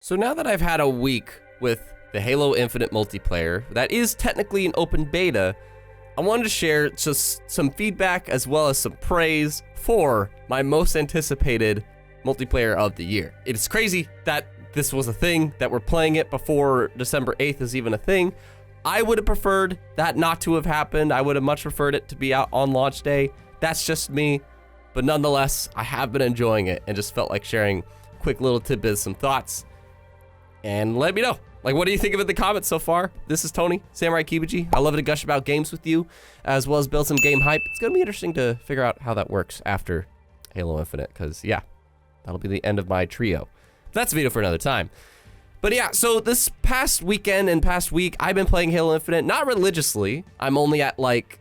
So now that I've had a week with the Halo Infinite multiplayer, that is technically an open beta, I wanted to share just some feedback as well as some praise for my most anticipated multiplayer of the year. It is crazy that this was a thing, that we're playing it before December 8th is even a thing. I would have preferred that not to have happened. I would have much preferred it to be out on launch day. That's just me. But nonetheless, I have been enjoying it and just felt like sharing quick little tidbits, some thoughts. And let me know. Like, what do you think of it in the comments so far? This is Tony, Samurai Kibuji. I love to gush about games with you, as well as build some game hype. It's going to be interesting to figure out how that works after Halo Infinite, because, yeah, that'll be the end of my trio. That's a video for another time. But yeah, so this past weekend and past week, I've been playing Halo Infinite, not religiously. I'm only at, like,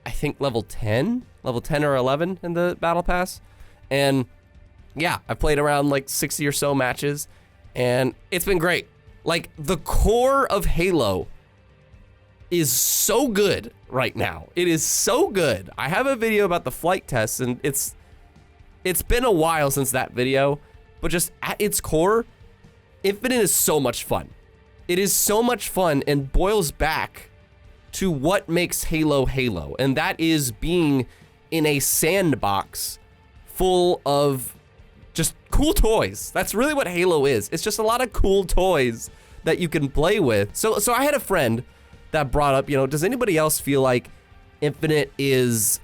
I think level 10 or 11 in the Battle Pass. And yeah, I've played around like 60 or so matches, and it's been great. Like, the core of Halo is so good right now. It is so good. I have a video about the flight tests, and it's been a while since that video, but just at its core, Infinite is so much fun. It is so much fun and boils back to what makes Halo Halo, and that is being in a sandbox full of just cool toys. That's really what Halo is. It's just a lot of cool toys that you can play with. So I had a friend that brought up, does anybody else feel like Infinite is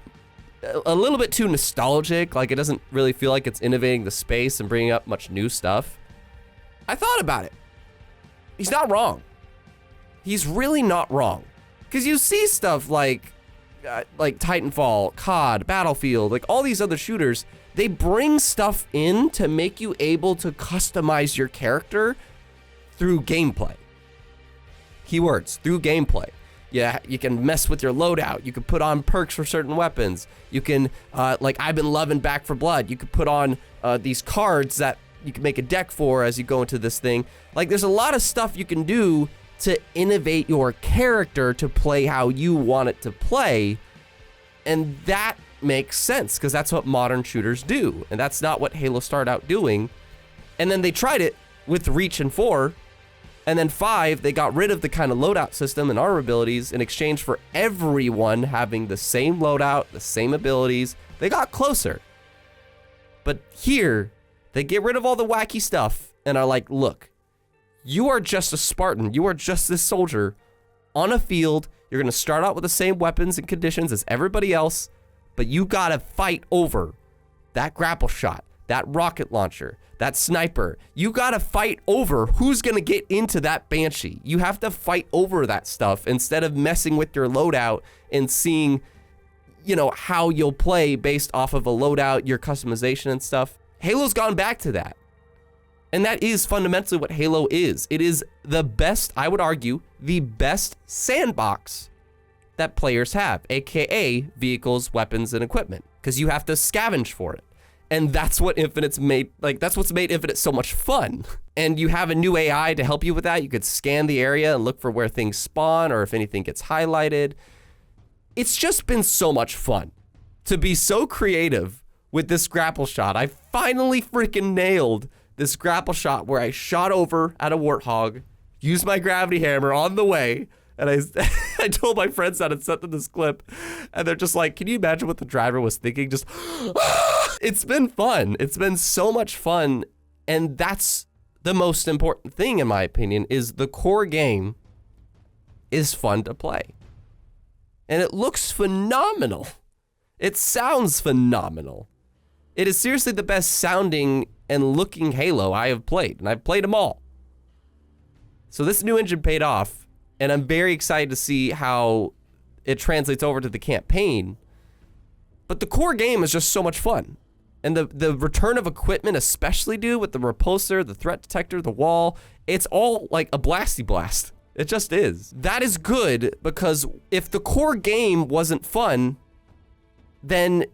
a little bit too nostalgic? Like, it doesn't really feel like it's innovating the space and bringing up much new stuff. I thought about it. He's not wrong. He's really not wrong. Because you see stuff like Titanfall, COD, Battlefield, like all these other shooters, they bring stuff in to make you able to customize your character through gameplay. Keywords, through gameplay. Yeah, you can mess with your loadout. You can put on perks for certain weapons. You can, like I've been loving Back 4 Blood, you could put on these cards that you can make a deck for as you go into this thing. Like, there's a lot of stuff you can do to innovate your character to play how you want it to play. And that makes sense, because that's what modern shooters do. And that's not what Halo started out doing. And then they tried it with Reach in 4. And then 5, they got rid of the kind of loadout system and armor abilities in exchange for everyone having the same loadout, the same abilities. They got closer. But here, they get rid of all the wacky stuff and are like, look, you are just a Spartan. You are just this soldier on a field. You're going to start out with the same weapons and conditions as everybody else, but you got to fight over that grapple shot, that rocket launcher, that sniper. You got to fight over who's going to get into that Banshee. You have to fight over that stuff instead of messing with your loadout and seeing, how you'll play based off of a loadout, your customization and stuff. Halo's gone back to that. And that is fundamentally what Halo is. It is the best, I would argue, the best sandbox that players have, aka vehicles, weapons, and equipment, because you have to scavenge for it. And that's what Infinite's made, that's what's made Infinite so much fun. And you have a new AI to help you with that. You could scan the area and look for where things spawn or if anything gets highlighted. It's just been so much fun to be so creative with this grapple shot. I finally freaking nailed this grapple shot where I shot over at a warthog, used my gravity hammer on the way, and I told my friends that and sent them this clip, and they're just like, can you imagine what the driver was thinking? Just, it's been fun. It's been so much fun, and that's the most important thing, in my opinion, is the core game is fun to play. And it looks phenomenal. It sounds phenomenal. It is seriously the best sounding and looking Halo I have played, and I've played them all. So this new engine paid off, and I'm very excited to see how it translates over to the campaign. But the core game is just so much fun. And the return of equipment, especially, dude, with the repulsor, the threat detector, the wall, it's all like a blasty blast. It just is. That is good, because if the core game wasn't fun, then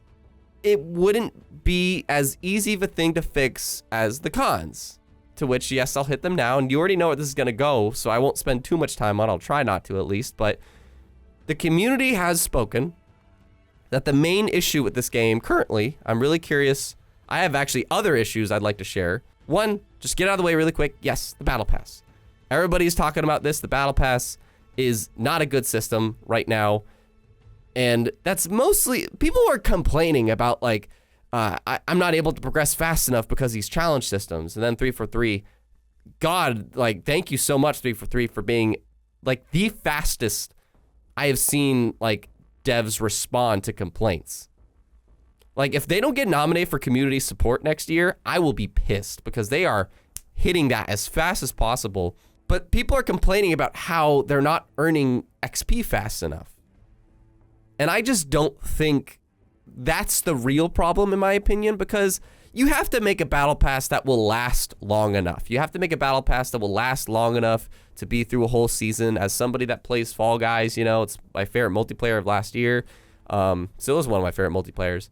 it wouldn't be as easy of a thing to fix as the cons. To which, yes, I'll hit them now, and you already know where this is gonna go, so I won't spend too much time on it. I'll try not to, at least, but the community has spoken that the main issue with this game currently, I'm really curious, I have actually other issues I'd like to share. One, just get out of the way really quick. Yes, the Battle Pass. Everybody's talking about this. The Battle Pass is not a good system right now. And that's mostly, people are complaining about like, I'm not able to progress fast enough because these challenge systems. And then 343, God, like, thank you so much, 343, for being like the fastest I have seen like devs respond to complaints. Like, if they don't get nominated for community support next year, I will be pissed because they are hitting that as fast as possible. But people are complaining about how they're not earning XP fast enough. And I just don't think that's the real problem, in my opinion, because you have to make a battle pass that will last long enough. You have to make a battle pass that will last long enough to be through a whole season. As somebody that plays Fall Guys, you know, it's my favorite multiplayer of last year. Still is one of my favorite multiplayers.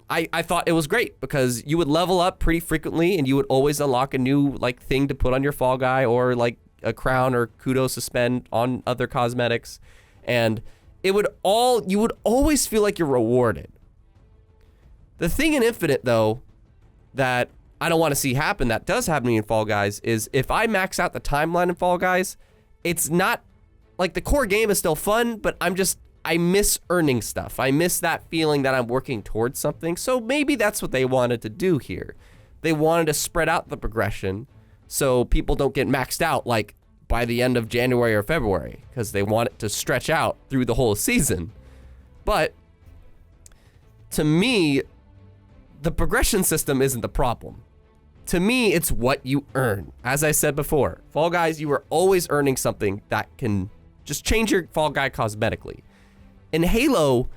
I thought it was great because you would level up pretty frequently and you would always unlock a new like thing to put on your Fall Guy, or like a crown or kudos to spend on other cosmetics. And you would always feel like you're rewarded. The thing in Infinite, though, that I don't want to see happen, that does happen in Fall Guys, is if I max out the timeline in Fall Guys, it's not, like, the core game is still fun, but I miss earning stuff. I miss that feeling that I'm working towards something. So maybe that's what they wanted to do here. They wanted to spread out the progression so people don't get maxed out, like, by the end of January or February, because they want it to stretch out through the whole season. But to me, the progression system isn't the problem. To me, it's what you earn. As I said before, Fall Guys, you are always earning something that can just change your Fall Guy cosmetically. In Halo,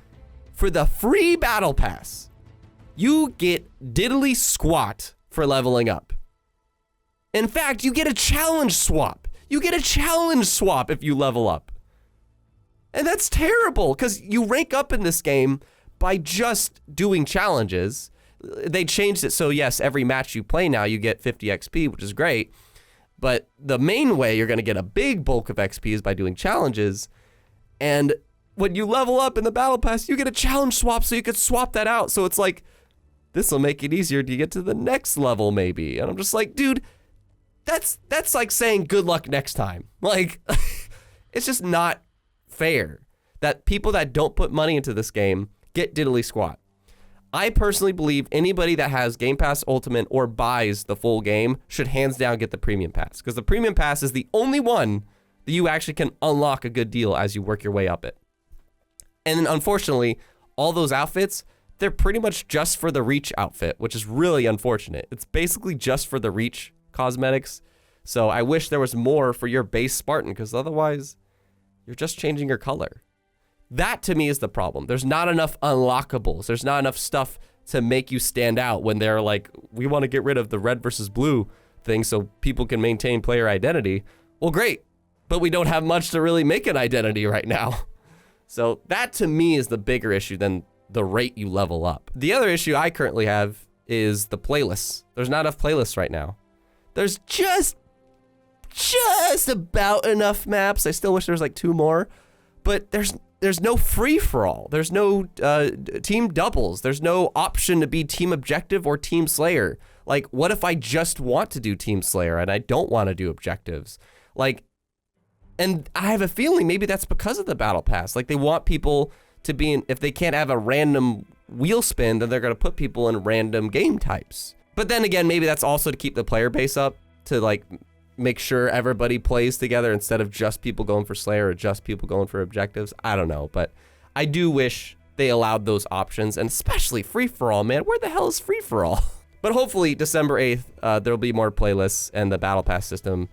for the free battle pass, you get diddly squat for leveling up. In fact, you get a challenge swap. You get a challenge swap if you level up. And that's terrible, because you rank up in this game by just doing challenges. They changed it so, yes, every match you play now, you get 50 XP, which is great. But the main way you're going to get a big bulk of XP is by doing challenges. And when you level up in the Battle Pass, you get a challenge swap, so you could swap that out. So it's like, this will make it easier to get to the next level, maybe. And I'm just like, dude, that's like saying good luck next time. Like, it's just not fair that people that don't put money into this game get diddly squat. I personally believe anybody that has Game Pass Ultimate or buys the full game should hands down get the Premium Pass, because the Premium Pass is the only one that you actually can unlock a good deal as you work your way up it. And then unfortunately, all those outfits, they're pretty much just for the Reach outfit, which is really unfortunate. It's basically just for the Reach cosmetics. So I wish there was more for your base Spartan, because otherwise you're just changing your color. That to me is the problem. There's not enough unlockables. There's not enough stuff to make you stand out when they're like, we want to get rid of the red versus blue thing so people can maintain player identity. Well, great, but we don't have much to really make an identity right now. So that to me is the bigger issue than the rate you level up. The other issue I currently have is the playlists. There's not enough playlists right now. There's just about enough maps. I still wish there was like 2 more, but there's no free-for-all. There's no team doubles. There's no option to be team objective or team slayer. Like, what if I just want to do team slayer and I don't want to do objectives? Like, and I have a feeling maybe that's because of the battle pass. Like, they want people to be in, if they can't have a random wheel spin, then they're going to put people in random game types. But then again, maybe that's also to keep the player base up, to like make sure everybody plays together instead of just people going for Slayer or just people going for objectives. I don't know, but I do wish they allowed those options, and especially free-for-all, man. Where the hell is free-for-all? But hopefully December 8th, there'll be more playlists and the battle pass system.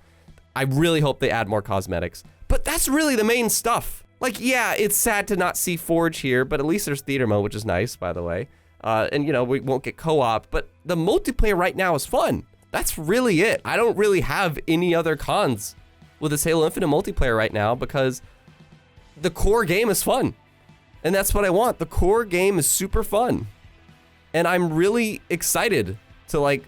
I really hope they add more cosmetics, but that's really the main stuff. Like, yeah, it's sad to not see Forge here, but at least there's theater mode, which is nice, by the way. And you know, we won't get co-op, but the multiplayer right now is fun. That's really it. I don't really have any other cons with this Halo Infinite multiplayer right now, because the core game is fun. And that's what I want. The core game is super fun. And I'm really excited to, like,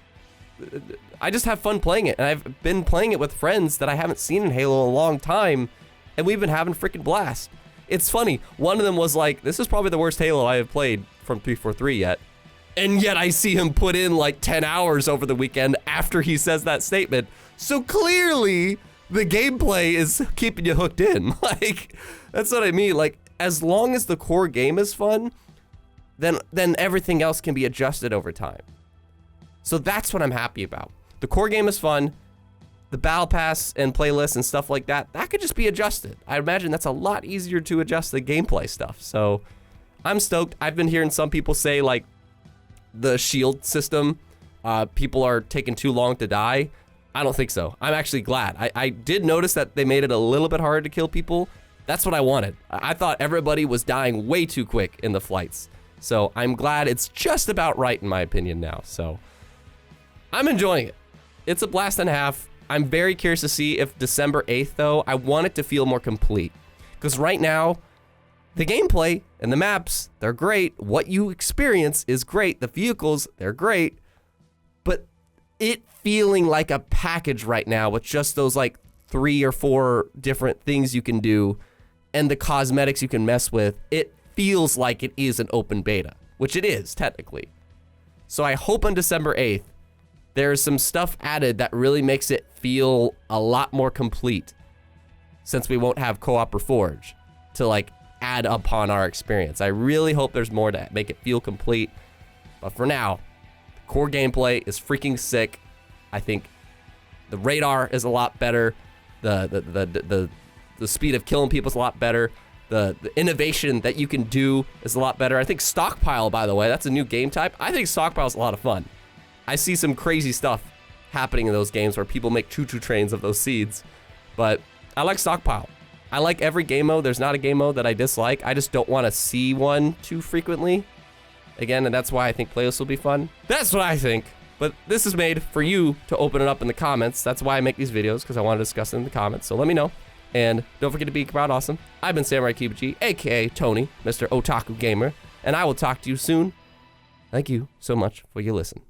I just have fun playing it. And I've been playing it with friends that I haven't seen in Halo in a long time, and we've been having freaking blast. It's funny. One of them was like, this is probably the worst Halo I have played from 343 yet. And yet I see him put in like 10 hours over the weekend after he says that statement. So clearly the gameplay is keeping you hooked in. Like, that's what I mean. Like, as long as the core game is fun, then everything else can be adjusted over time. So that's what I'm happy about. The core game is fun. The battle pass and playlists and stuff like that, that could just be adjusted. I imagine that's a lot easier to adjust the gameplay stuff. So I'm stoked. I've been hearing some people say like the shield system, people are taking too long to die. I don't think so. I'm actually glad. I did notice that they made it a little bit harder to kill people. That's what I wanted. I thought everybody was dying way too quick in the flights. So I'm glad it's just about right in my opinion now. So I'm enjoying it. It's a blast and a half. I'm very curious to see if December 8th, though, I want it to feel more complete. Because right now, the gameplay and the maps, they're great. What you experience is great. The vehicles, they're great. But it feeling like a package right now with just those like 3 or 4 different things you can do and the cosmetics you can mess with, it feels like it is an open beta, which it is technically. So I hope on December 8th, there's some stuff added that really makes it feel a lot more complete, since we won't have co-op or Forge to like add upon our experience. I really hope there's more to make it feel complete. But for now, the core gameplay is freaking sick. I think the radar is a lot better. The speed of killing people is a lot better. The innovation that you can do is a lot better. I think Stockpile, by the way, that's a new game type. I think Stockpile is a lot of fun. I see some crazy stuff happening in those games where people make choo-choo trains of those seeds. But I like Stockpile. I like every game mode. There's not a game mode that I dislike. I just don't want to see one too frequently. Again, and that's why I think playlists will be fun. That's what I think. But this is made for you to open it up in the comments. That's why I make these videos, because I want to discuss it in the comments. So let me know. And don't forget to be proud awesome. I've been Samurai Cuba G, aka Tony, Mr. Otaku Gamer, and I will talk to you soon. Thank you so much for your listen.